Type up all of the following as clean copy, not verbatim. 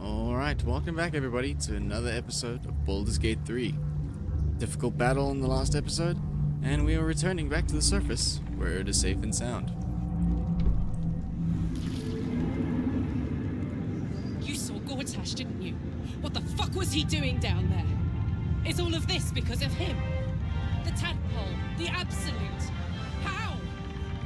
Alright, welcome back everybody to another episode of Baldur's Gate 3. Difficult battle in the last episode, and we are returning back to the surface, where it is safe and sound. You saw Gortash, didn't you? What the fuck was he doing down there? Is all of this because of him? The tadpole, the absolute. How?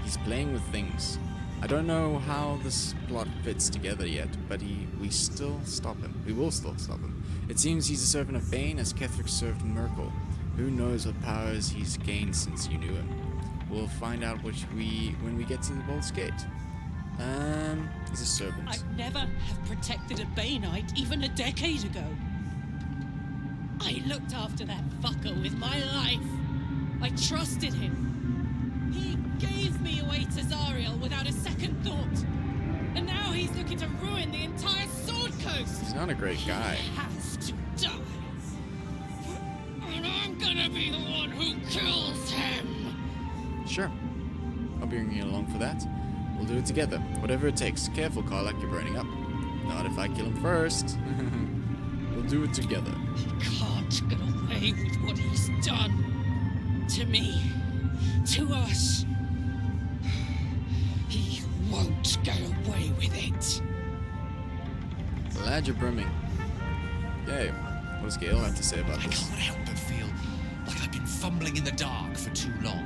He's playing with things. I don't know how this plot fits together yet, but we still stop him. We will still stop him. It seems he's a servant of Bane as Ketheric served Merkel. Who knows what powers he's gained since you knew him. We'll find out when we get to the Baldur's Gate. He's a servant. I'd never have protected a Baneite even a decade ago. I looked after that fucker with my life. I trusted him. He gave me away to Zariel without a second thought. And now he's looking to ruin the entire Sword Coast. He's not a great guy. He has to die. And I'm gonna be the one who kills him. Sure. I'll be bringing you along for that. We'll do it together. Whatever it takes. Careful, Karlach, you're burning up. Not if I kill him first. We'll do it together. He can't get away with what he's done. To me. To us. He won't get away with it. Glad you're brimming. Okay, what does Gale have to say about I this? can't help but feel like I've been fumbling in the dark for too long,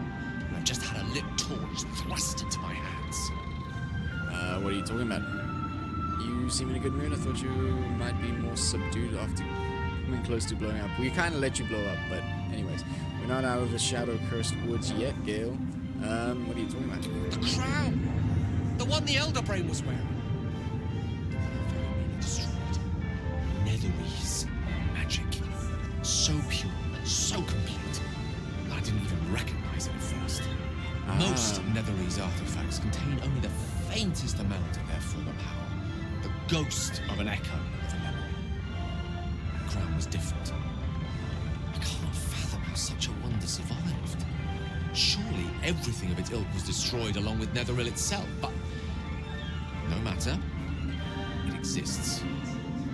and I've just had a lit torch thrust into my hands. What are you talking about? You seem in a good mood. I thought you might be more subdued after coming close to blowing up. We kind of let you blow up, but anyways. We're not out of the shadow-cursed woods yet, Gale. What are you talking about? The crown! The one the Elder Brain was wearing. Very nearly destroyed. Netherese magic. So pure and so complete that I didn't even recognize it at first. Most Netherese artifacts contain only the faintest amount of their former power. The ghost of an echo of a memory. The crown was different. I can't fathom how such a wonder survived. Surely everything of its ilk was destroyed along with Netheril itself, but no matter. It exists.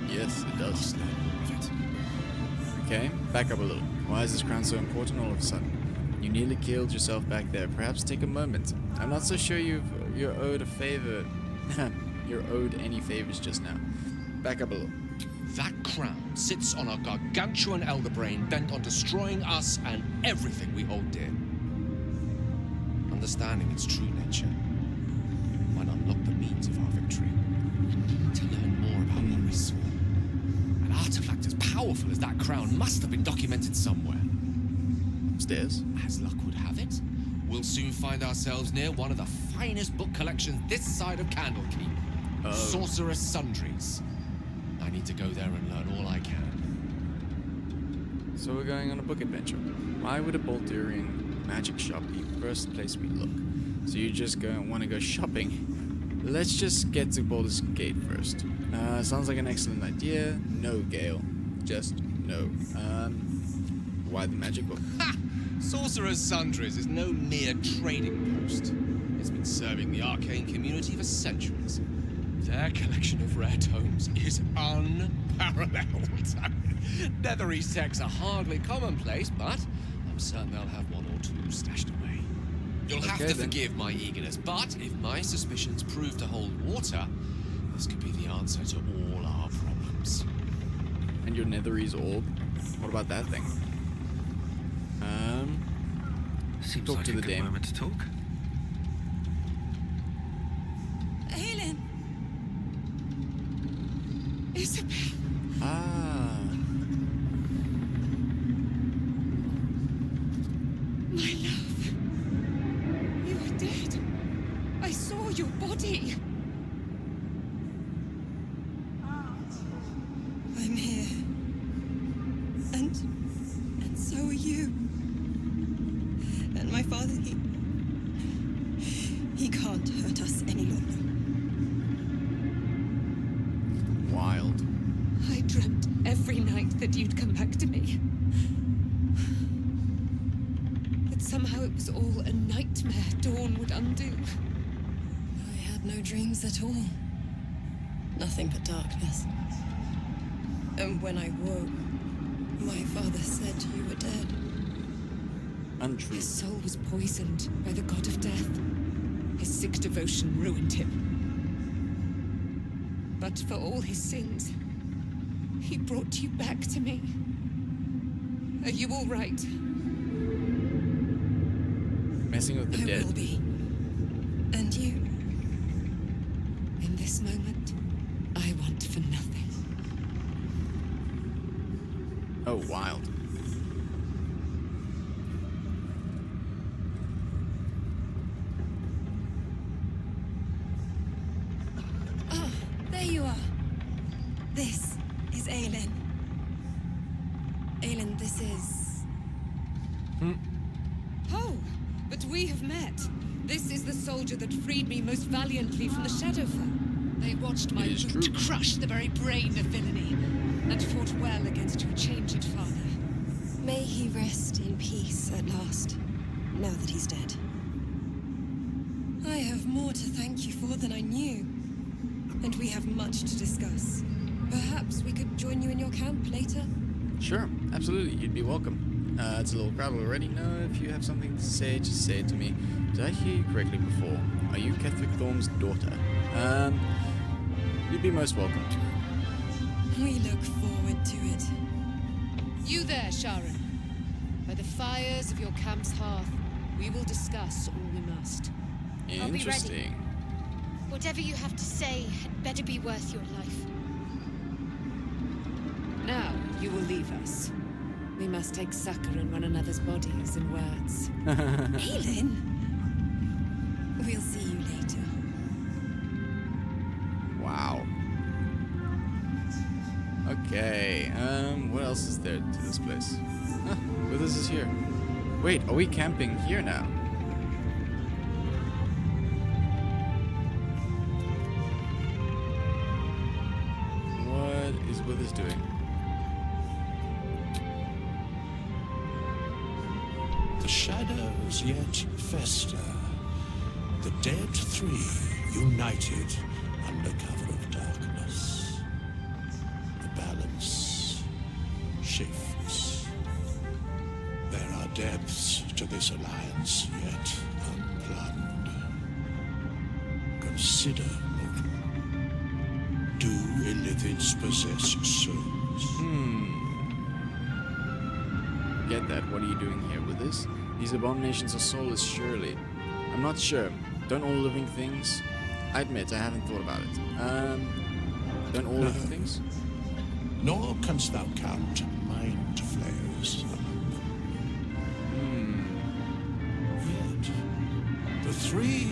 Yes, it does. Must learn more of it. Okay, back up a little. Why is this crown so important all of a sudden? You nearly killed yourself back there. Perhaps take a moment. I'm not so sure you're owed a favor. You're owed any favors just now. Back up a little. That crown sits on a gargantuan elder brain bent on destroying us and everything we hold dear. Understanding its true nature might unlock the means of our victory. We need to learn more about what we saw. An artifact as powerful as that crown must have been documented somewhere. Upstairs. As luck would have it, we'll soon find ourselves near one of the finest book collections this side of Candlekeep. Sorcerer's Sundries. I need to go there and learn all I can. So we're going on a book adventure. Why would a Baldurian magic shop be the first place we look? So you just want to go shopping? Let's just get to Baldur's Gate first. Sounds like an excellent idea. No, Gale. Just no. Why the magic book? Ha! Sorcerer's Sundries is no mere trading post. It's been serving the arcane community for centuries. Their collection of rare tomes is unparalleled. Netherese texts are hardly commonplace, but I'm certain they'll have one or two stashed away. You'll have to forgive my eagerness, but if my suspicions prove to hold water, this could be the answer to all our problems. And your Netherese orb? What about that thing? Seems talk like to a the good dame. moment to talk. Helen. Isabel. My love. You are dead. I saw your body. I'm here. And so are you. And my father, he can't hurt us any longer. Wild. I dreamt every night that you'd come back to me. That somehow it was all a nightmare Dawn would undo. I had no dreams at all. Nothing but darkness. And when I woke, my father said you were dead. Untrue. His soul was poisoned by the god of death. His sick devotion ruined him. But for all his sins, he brought you back to me. Are you all right? Messing with the I dead. will be. And you? In this moment, I want for nothing. Oh, wild. Ah, there you are. This is Aelin. Aelin, this is... Oh, but we have met. This is the soldier that freed me most valiantly from the Shadowfell. They watched my It is boot true. crush the very brain of villainy, and fought well against your changed father. May he rest in peace at last, now that he's dead. I have more to thank you for than I knew. And we have much to discuss. Perhaps we could join you in your camp later? Sure, absolutely. You'd be welcome. It's a little crowded already. No, if you have something to say, just say it to me. Did I hear you correctly before? Are you Ketheric Thorm's daughter? You'd be most welcome. We look forward to it. You there, Sharon. By the fires of your camp's hearth, we will discuss all we must. I'll be ready. Interesting. Whatever you have to say had better be worth your life. Now, you will leave us. We must take succor in one another's bodies and words. Aelin? We'll see you later. Wow. Okay, what else is there to this place? Huh, Withers is here. Wait, are we camping here now? What is Withers doing? The shadows yet fester. The dead three united under cover of darkness. The balance shifts. There are depths to this alliance yet unplumbed. Consider, mortal. Do Illithids possess souls? Get that. What are you doing here with this? These abominations are soulless, surely. I'm not sure. Don't all living things? I admit, I haven't thought about it. Don't all living things? Nor canst thou count mind-flayers among them. Yet, the three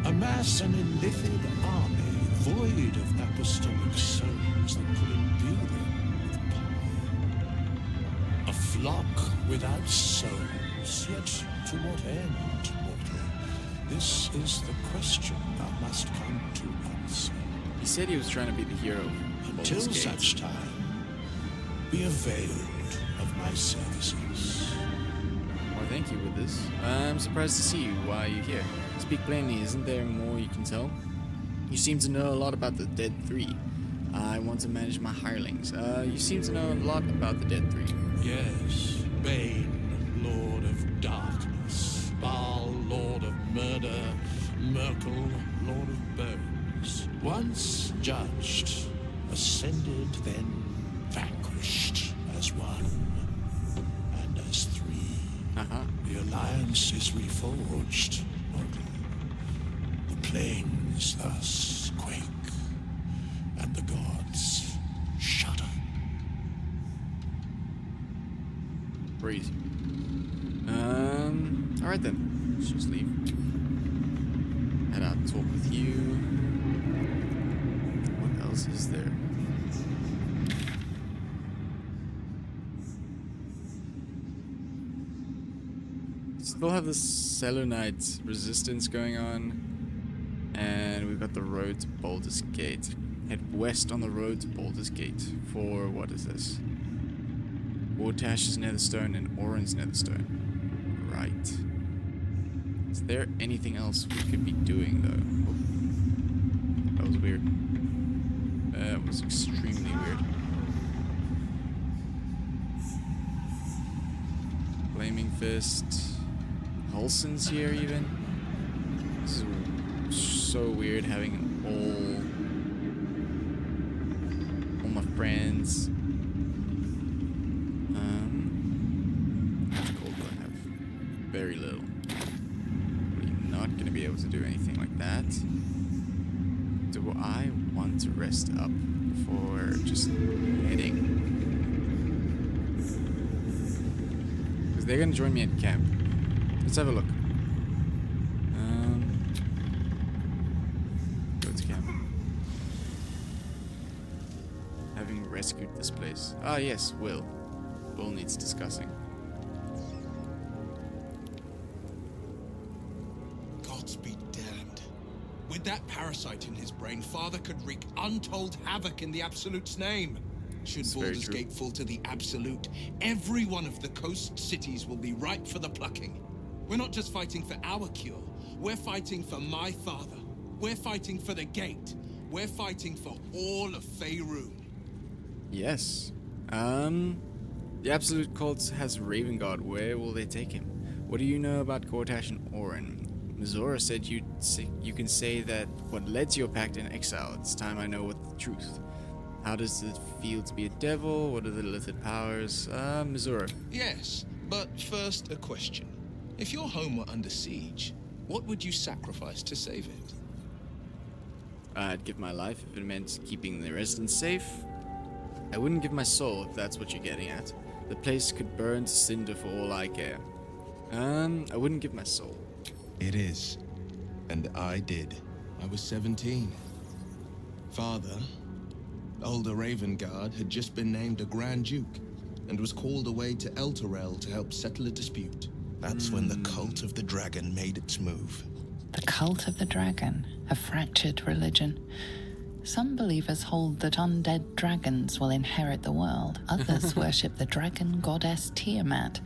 amass an illithid army void of apostolic souls that could imbue them with power. A flock without souls, yet to what end, mortal? This is the question thou must come to answer. He said he was trying to be the hero. of Until Baldur's Gate. such time, be availed of my services. Well, thank you with this. I'm surprised to see you. Why are you here? Speak plainly, isn't there more you can tell? You seem to know a lot about the Dead Three. I want to manage my hirelings. You seem to know a lot about the Dead Three. Yes, Bane, Lord of Darkness, Baal, Lord of Murder, Merkel, Lord of Bones. Once judged, ascended, then vanquished as one and as three. The alliance is reforged, mortal. The plains thus quake, and the gods shudder. Crazy. Alright then. Let's just leave. Head out and talk with you. What else is there? Still have the Selûnite resistance going on. And we've got the road to Baldur's Gate. Head west on the road to Baldur's Gate for, what is this? Wartash's Netherstone and Orin's Netherstone. Right. Is there anything else we could be doing, though? Oh. That was weird. That was extremely weird. Flaming Fist. Halson's here even. This is so weird having all my friends. How much gold do I have? Very little. We're not gonna be able to do anything like that. Do I want to rest up before just heading? Because they're gonna join me at camp. Let's have a look. Go to camp. Having rescued this place. Ah, yes, Will. Will needs discussing. Gods be damned. With that parasite in his brain, Father could wreak untold havoc in the Absolute's name. Should It's very Baldur's true. Gate fall to the Absolute, every one of the coast cities will be ripe for the plucking. We're not just fighting for our cure. We're fighting for my father. We're fighting for the gate. We're fighting for all of Faerun. Yes. The Absolute Cult has Raven Guard. Where will they take him? What do you know about Gortash and Orin? Mizora said you can say that what led to your pact in exile. It's time I know what the truth. How does it feel to be a devil? What are the limited powers? Mizora. Yes, but first a question. If your home were under siege, what would you sacrifice to save it? I'd give my life if it meant keeping the residents safe. I wouldn't give my soul if that's what you're getting at. The place could burn to cinder for all I care. I wouldn't give my soul. It is. And I did. I was 17. Father, older Raven Guard, had just been named a Grand Duke and was called away to Elturel to help settle a dispute. That's when the Cult of the Dragon made its move. The Cult of the Dragon, a fractured religion. Some believers hold that undead dragons will inherit the world. Others worship the dragon goddess Tiamat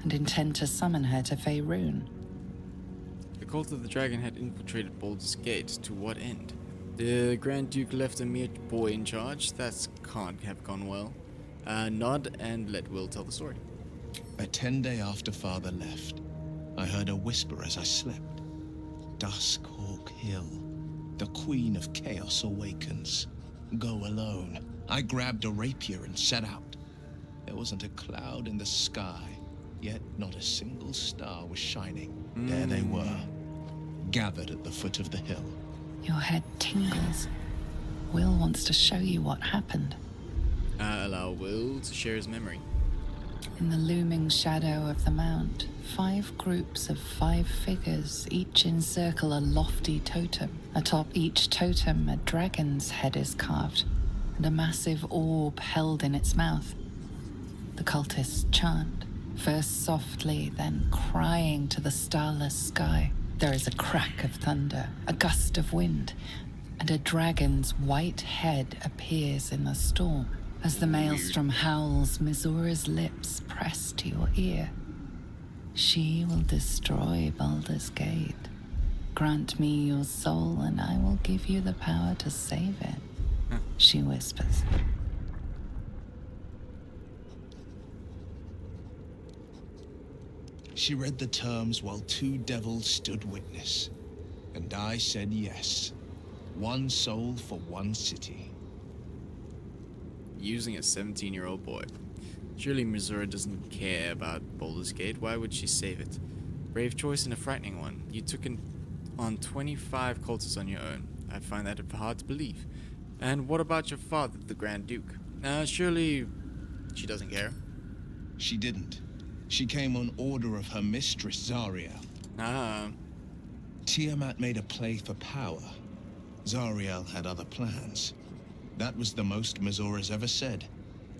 and intend to summon her to Faerun. The Cult of the Dragon had infiltrated Baldur's Gate. To what end? The Grand Duke left a mere boy in charge. That can't have gone well. Nod and let Will tell the story. A 10-day after Father left, I heard a whisper as I slept. Duskhawk Hill. The Queen of Chaos awakens. Go alone. I grabbed a rapier and set out. There wasn't a cloud in the sky, yet not a single star was shining. There they were, gathered at the foot of the hill. Your head tingles. Will wants to show you what happened. Allow Will to share his memory. In the looming shadow of the mount, 5 groups of 5 figures each encircle a lofty totem. Atop each totem, a dragon's head is carved, and a massive orb held in its mouth. The cultists chant, first softly, then crying to the starless sky. There is a crack of thunder, a gust of wind, and a dragon's white head appears in the storm. As the maelstrom howls, Mizora's lips press to your ear. She will destroy Baldur's Gate. Grant me your soul, and I will give you the power to save it, she whispers. She read the terms while 2 devils stood witness, and I said yes. 1 soul for 1 city. Using a 17-year-old boy. Surely Mizora doesn't care about Baldur's Gate. Why would she save it? Brave choice and a frightening one. You took on 25 cultists on your own. I find that hard to believe. And what about your father, the Grand Duke? Surely she doesn't care. She didn't. She came on order of her mistress, Zariel. Tiamat made a play for power. Zariel had other plans. That was the most Mizora's ever said.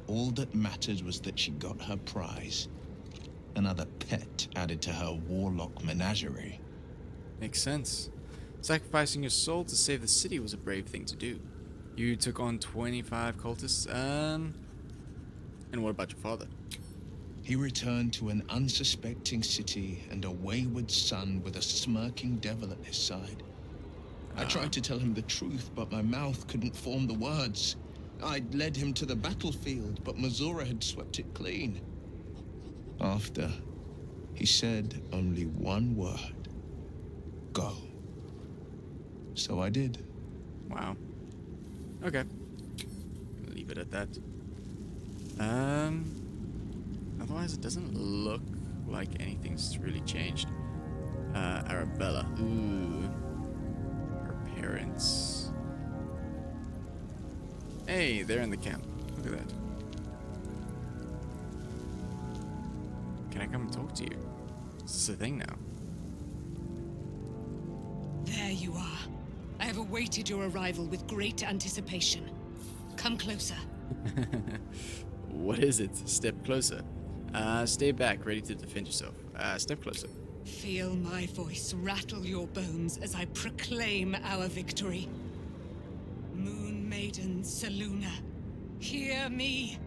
All that mattered was that she got her prize. Another pet added to her warlock menagerie. Makes sense. Sacrificing your soul to save the city was a brave thing to do. You took on 25 cultists, and what about your father? He returned to an unsuspecting city and a wayward son with a smirking devil at his side. I tried to tell him the truth, but my mouth couldn't form the words. I'd led him to the battlefield, but Mizora had swept it clean. After, He said only one word. Go. So I did. Wow. Okay. Leave it at that. Otherwise it doesn't look like anything's really changed. Arabella. Ooh. Her parents. Hey, they're in the camp. Look at that. Can I come and talk to you? Is this a thing now? There you are. I have awaited your arrival with great anticipation. Come closer. What is it? Step closer. Stay back, ready to defend yourself. Step closer. Feel my voice rattle your bones as I proclaim our victory. Moon Maiden Seluna, hear me.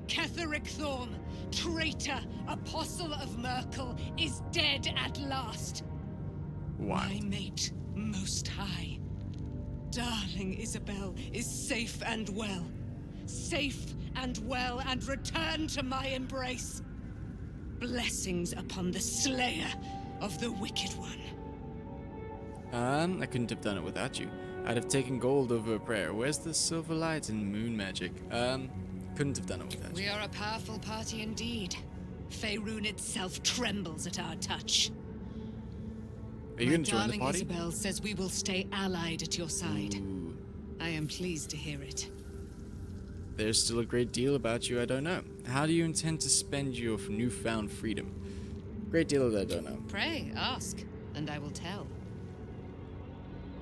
Ketheric Thorm, traitor, apostle of Merkel, is dead at last. What? My mate, Most High. Darling Isabel is safe and well. Safe and well, and returned to my embrace. Blessings upon the slayer of the Wicked One. I couldn't have done it without you. I'd have taken gold over a prayer. Where's the silver light and moon magic? Couldn't have done it without you. We are a powerful party indeed. Faerun itself trembles at our touch. Are you My going to join the darling party? Isabel says we will stay allied at your side. Ooh. I am pleased to hear it. There's still a great deal about you I don't know. How do you intend to spend your newfound freedom? Great deal that I don't know. Pray, ask, and I will tell.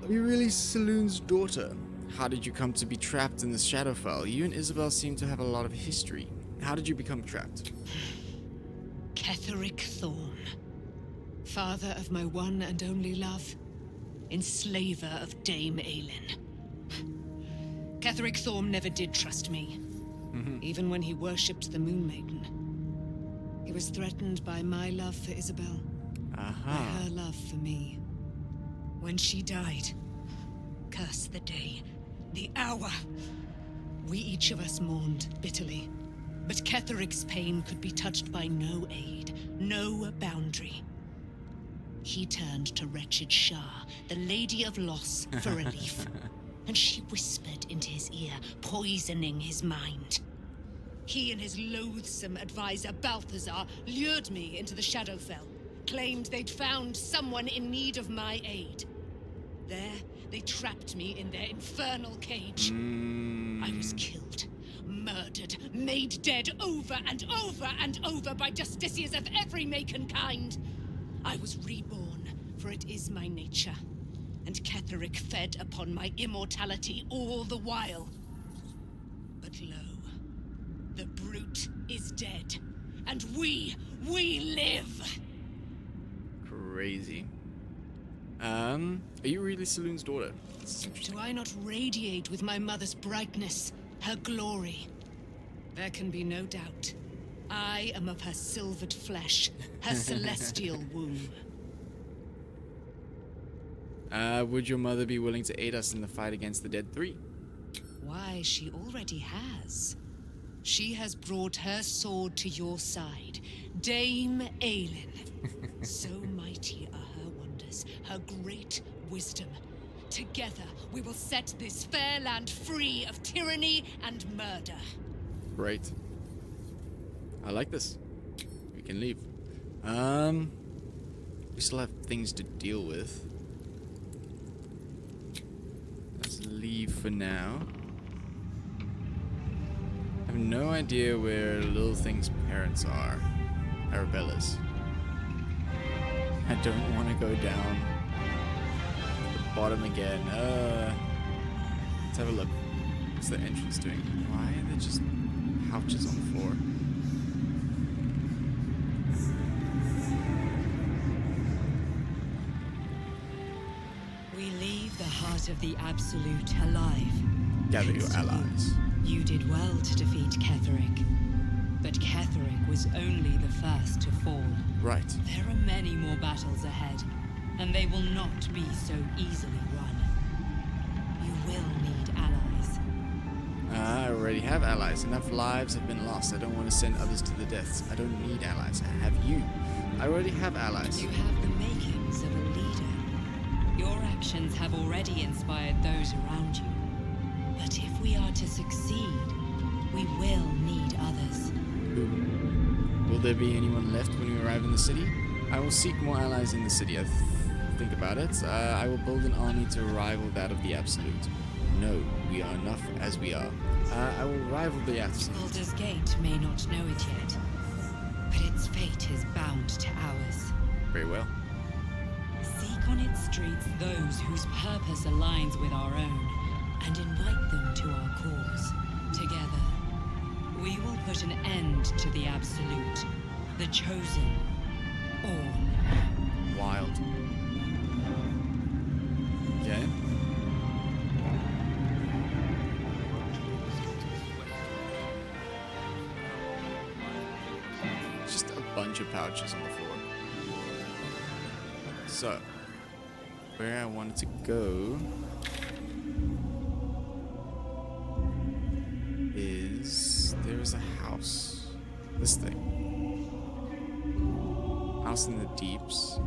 Are you really Saloon's daughter? How did you come to be trapped in the Shadowfell? You and Isabel seem to have a lot of history. How did you become trapped? Ketheric Thorn. Father of my one and only love. Enslaver of Dame Aelin. Ketheric Thorn never did trust me. Even when he worshipped the Moon Maiden. He was threatened by my love for Isabel. By her love for me. When she died, curse the day, the hour. We each of us mourned bitterly. But Ketheric's pain could be touched by no aid, no boundary. He turned to wretched Shah, the Lady of Loss, for relief. And she whispered into his ear, poisoning his mind. He and his loathsome advisor, Balthazar, lured me into the Shadowfell, claimed they'd found someone in need of my aid. There, they trapped me in their infernal cage. I was killed, murdered, made dead over and over and over by justiciars of every make and kind. I was reborn, for it is my nature. And Ketheric fed upon my immortality all the while. But lo, the brute is dead, and we live! Crazy. Are you really Saloon's daughter? Do I not radiate with my mother's brightness, her glory? There can be no doubt. I am of her silvered flesh, her celestial womb. Would your mother be willing to aid us in the fight against the Dead Three? Why, she already has. She has brought her sword to your side, Dame Aelin. So mighty are her wonders, her great wisdom. Together, we will set this fair land free of tyranny and murder. Great. I like this. We can leave. We still have things to deal with. Let's leave for now. I have no idea where Little Thing's parents are. Arabella's. I don't want to go down to the bottom again. Let's have a look. What's the entrance doing? Why are there just pouches on the floor? We leave the heart of the Absolute alive. Gather your Thanks to allies. You did well to defeat Ketheric. But Ketheric was only the first to fall. Right. There are many more battles ahead, and they will not be so easily won. You will need allies. I already have allies. Enough lives have been lost. I don't want to send others to the deaths. I don't need allies. I have you. I already have allies. You have the makings of a leader. Your actions have already inspired those around you. But if we are to succeed, we will need others. Will there be anyone left when we arrive in the city? I will seek more allies in the city. Think about it. I will build an army to rival that of the Absolute. No, we are enough as we are. I will rival the Absolute. Baldur's Gate may not know it yet, but its fate is bound to ours. Very well. Seek on its streets those whose purpose aligns with our own, and invite them to our cause. Together, we will put an end to the Absolute, the Chosen, all. Wild. Okay. Just a bunch of pouches on the floor. So, where I wanted to go is there's a house. This thing. House in the deeps.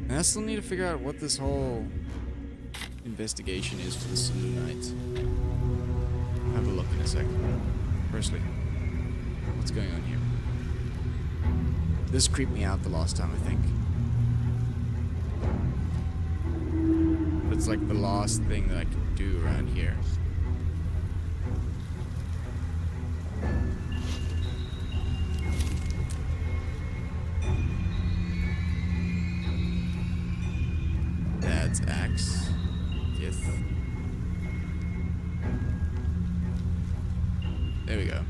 And I still need to figure out what this whole investigation is for the Saloonite. I'll have a look in a second. Firstly, what's going on here? This creeped me out the last time, I think. But it's like the last thing that I can do around here. Dad's axe. Yes. There we go.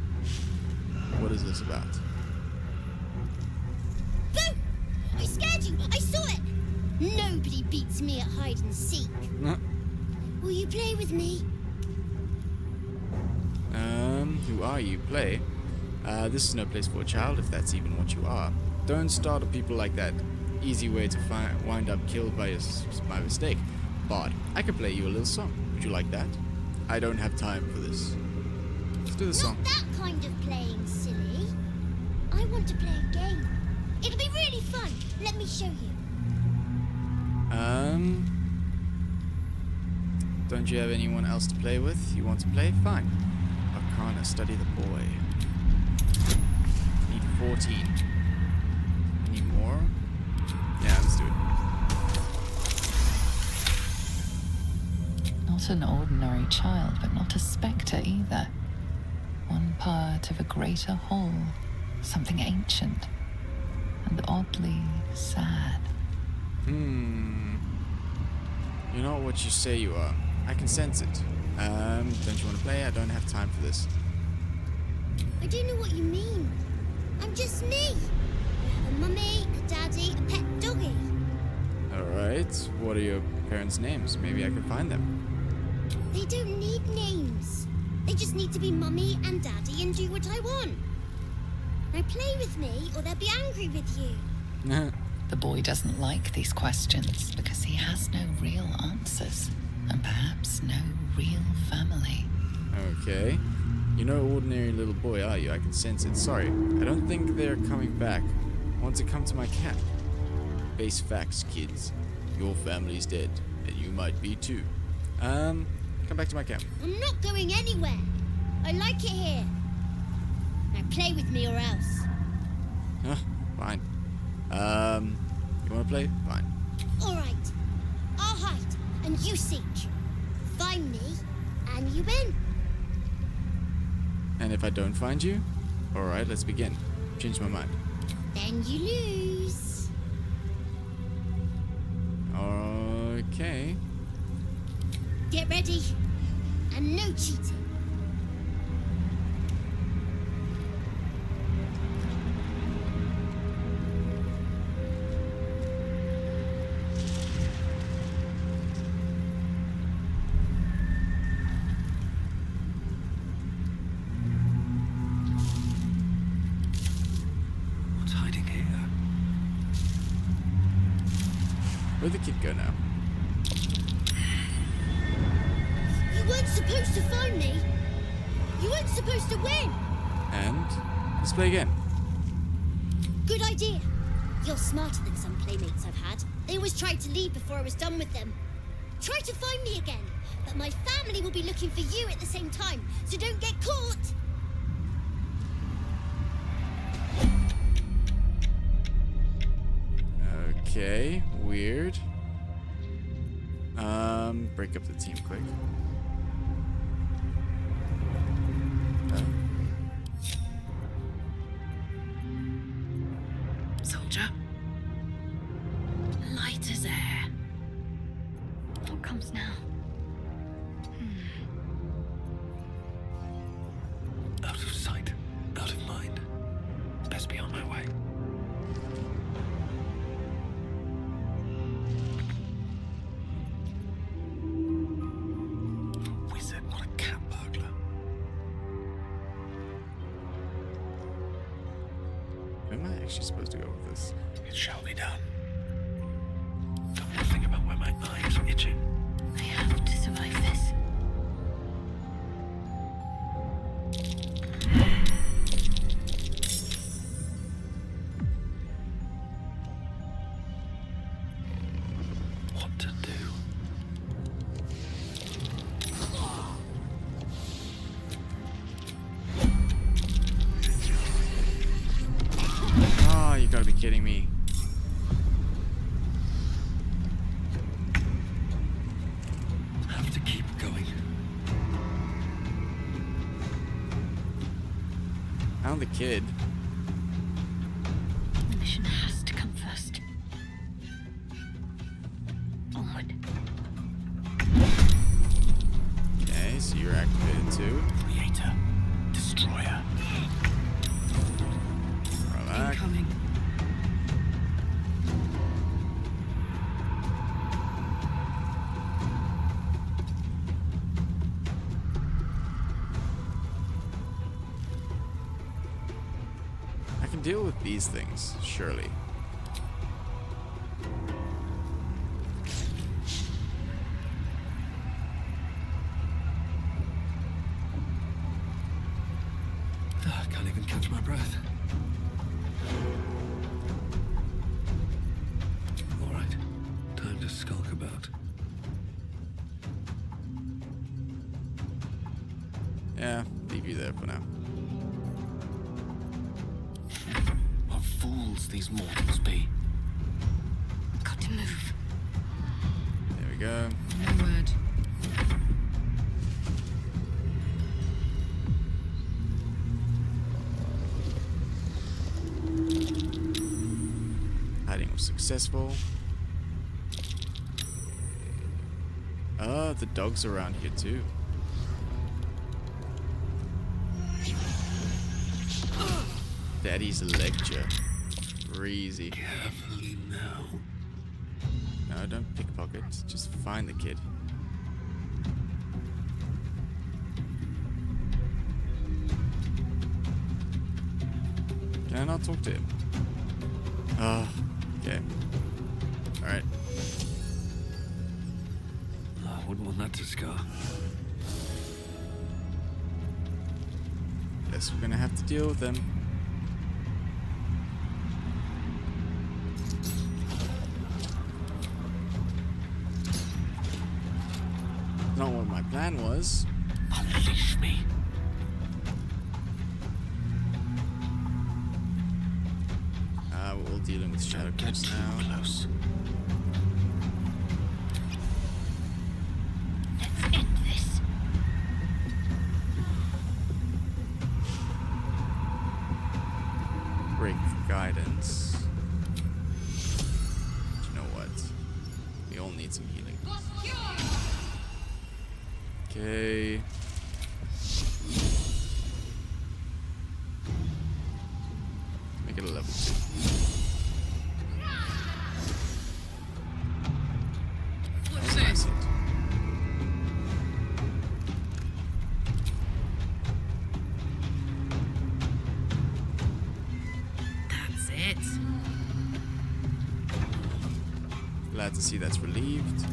What is this about? Boo! I scared you! I saw it! Nobody beats me at hide and seek. Will you play with me? Who are you? Play? This is no place for a child, if that's even what you are. Don't startle people like that. Easy way to wind up killed by mistake. Bard, I can play you a little song. Would you like that? I don't have time for this. Let's do the song. Not that kind of playing, silly. I want to play a game. It'll be really fun. Let me show you. Don't you have anyone else to play with? You want to play? Fine. Arcana, study the boy. Need 14. Need more? Yeah, let's do it. Not an ordinary child, but not a spectre either. One part of a greater whole, something ancient and oddly sad. You're not what you say you are. I can sense it. Don't you want to play? I don't have time for this. I don't know what you mean. I'm just me. I have a mummy, a daddy, a pet doggy. Alright, what are your parents' names? Maybe I can find them. They don't need names. They just need to be mummy and daddy and do what I want. Now play with me or they'll be angry with you. The boy doesn't like these questions because he has no real answers and perhaps no real family. Okay. You're no ordinary little boy, are you? I can sense it. Sorry. I don't think they're coming back. I want to come to my camp. Face facts, kids. Your family's dead, and you might be too. Come back to my camp. I'm not going anywhere. I like it here. Now play with me or else. Fine. You want to play? Fine. All right. I'll hide, and you seek. Find me, and you win. And if I don't find you? Alright, let's begin. Change my mind. Then you lose. Okay. Get ready, and no cheating. Where'd the kid go now? You weren't supposed to find me. You weren't supposed to win! And let's play again. Good idea. You're smarter than some playmates I've had. They always tried to leave before I was done with them. Try to find me again, but my family will be looking for you at the same time, so don't get caught! Okay, weird. Break up the team quick. Soldier. Light as air. What comes now? Out of sight, out of mind. Best be on my way. Wizard, not a cat burglar. Where am I actually supposed to go with this? It shall be done. Don't want to think about where my eyes are itching. I have to survive this. What to do? Oh, you gotta be kidding me. Have to keep going. Found the kid. The mission has to come first. Onward. Okay, so you're activated too. Creator. Destroyer. Relax. Incoming. I can deal with these things, surely. I can't even catch my breath. All right, time to skulk about. Yeah, leave you there for now. What fools these mortals be. Got to move. There we go. No word. Hiding was successful. The dog's around here too. Daddy's lecture. Breezy. Carefully now. No, don't pickpocket. Just find the kid. Can I not talk to him? Ah, okay. Alright. I wouldn't want that to scar. Guess we're gonna have to deal with them. Not what my plan was. Unleash me. We're all dealing with shadow Get clips too now. close. Let's end this. Break for guidance. But you know what? We all need some healing. Okay. Make it a level 2. That was nice hit. That's it. Glad to see that's relieved.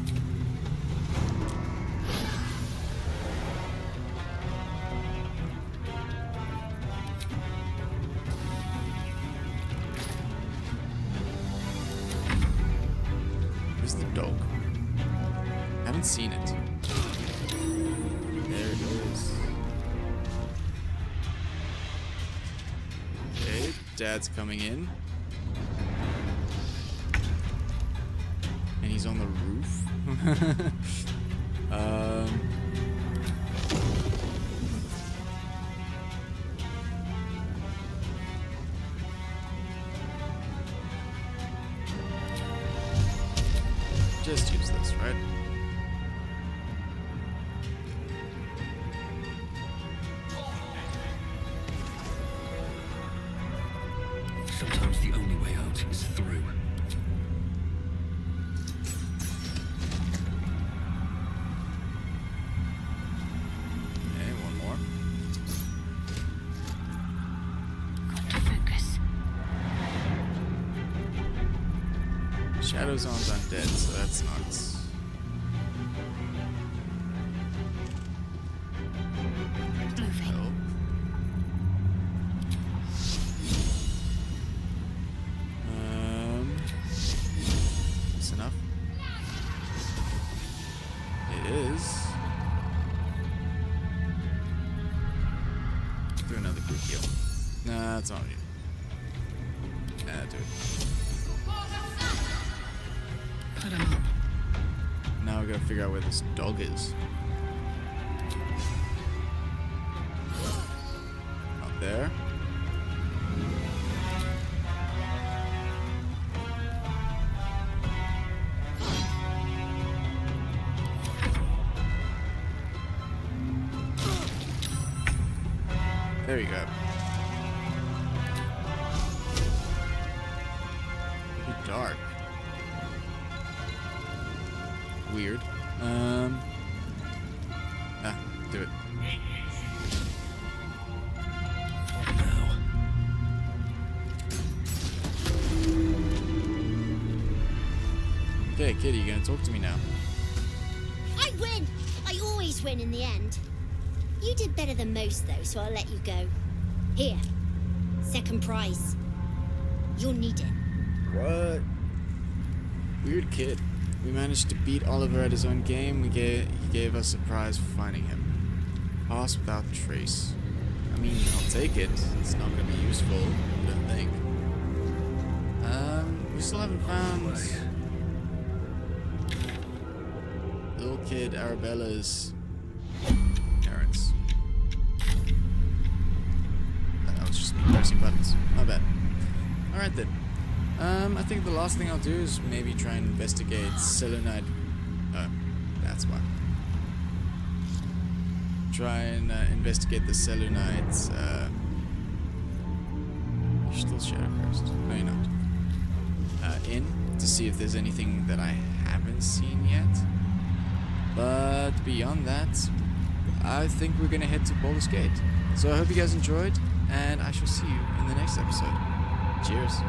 haven't seen it. There it is. Okay, Dad's coming in. And he's on the roof. Just use this, right? Sometimes the only way out is through. Okay, one more. Got to focus. Shadows aren't undead, so that's not. Help. That's enough. It is. Do another group heal. Nah, that's not it. Do it. Put 'em up. Now we gotta figure out where this dog is. Not there. There you go. Pretty dark. Weird. Do it. Okay, Kitty, you gonna talk to me now? I win! I always win in the end. You did better than most, though, so I'll let you go. Here. Second prize. You'll need it. What? Weird kid. We managed to beat Oliver at his own game. He gave us a prize for finding him. Pass without trace. I mean, I'll take it. It's not gonna be useful, I don't think. We still haven't found little kid Arabella's parents. That was just me pressing buttons. My bad. Alright then. I think the last thing I'll do is maybe try and investigate Selenite. That's why. Try and investigate the Selenites. You're still Shadow Cursed. No, you're not. In to see if there's anything that I haven't seen yet. But beyond that, I think we're gonna head to Baldur's Gate. So I hope you guys enjoyed, and I shall see you in the next episode. Cheers.